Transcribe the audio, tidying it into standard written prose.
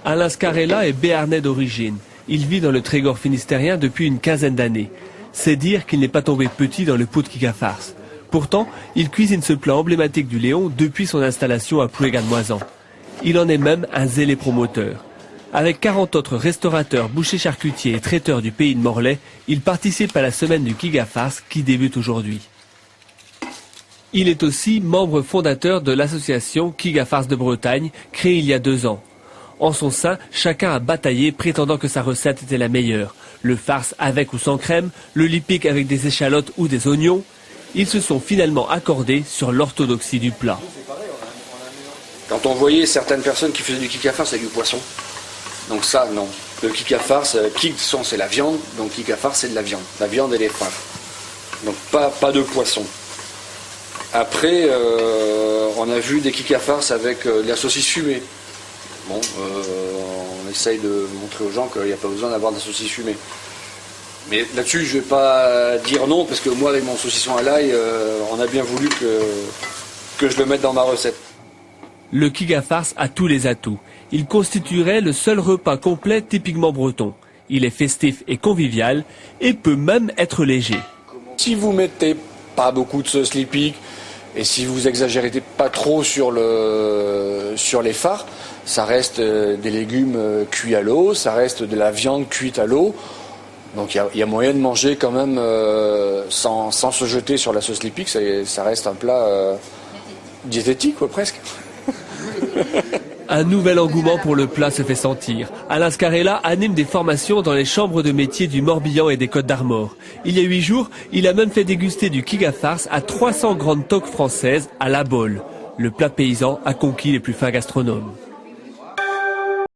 Alain Scarella est béarnais d'origine. Il vit dans le Trégor finistérien depuis une quinzaine d'années. C'est dire qu'il n'est pas tombé petit dans le pot de Kikafars. Pourtant, il cuisine ce plat emblématique du Léon depuis son installation à Plouégan-Moisan. Il en est même un zélé promoteur. Avec 40 autres restaurateurs, bouchers charcutiers et traiteurs du pays de Morlaix, il participe à la semaine du Kikafars qui débute aujourd'hui. Il est aussi membre fondateur de l'association Kikafars de Bretagne, créée il y a 2 ans. En son sein, chacun a bataillé prétendant que sa recette était la meilleure. Le farce avec ou sans crème, le lipic avec des échalotes ou des oignons. Ils se sont finalement accordés sur l'orthodoxie du plat. Quand on voyait certaines personnes qui faisaient du Kikafars avec du poisson, donc ça, non. Le Kikafars, c'est la viande, donc Kikafars, c'est de la viande et des fins. Donc pas de poisson. Après, on a vu des Kikafars avec de la saucisse fumée. Bon, on essaye de montrer aux gens qu'il n'y a pas besoin d'avoir de la saucisse fumée. Mais là-dessus, je ne vais pas dire non, parce que moi, avec mon saucisson à l'ail, on a bien voulu que je le mette dans ma recette. Le Kikafars a tous les atouts. Il constituerait le seul repas complet typiquement breton. Il est festif et convivial et peut même être léger. Si vous mettez pas beaucoup de sauce lipique et si vous exagérez pas trop sur les fards, ça reste des légumes cuits à l'eau, ça reste de la viande cuite à l'eau. Donc il y a moyen de manger quand même sans se jeter sur la sauce lipique. Ça reste un plat diététique, quoi, presque. Un nouvel engouement pour le plat se fait sentir. Alain Scarella anime des formations dans les chambres de métiers du Morbihan et des Côtes d'Armor. Il y a 8 jours, il a même fait déguster du Kikafars à 300 grandes toques françaises à La Baule. Le plat paysan a conquis les plus fins gastronomes.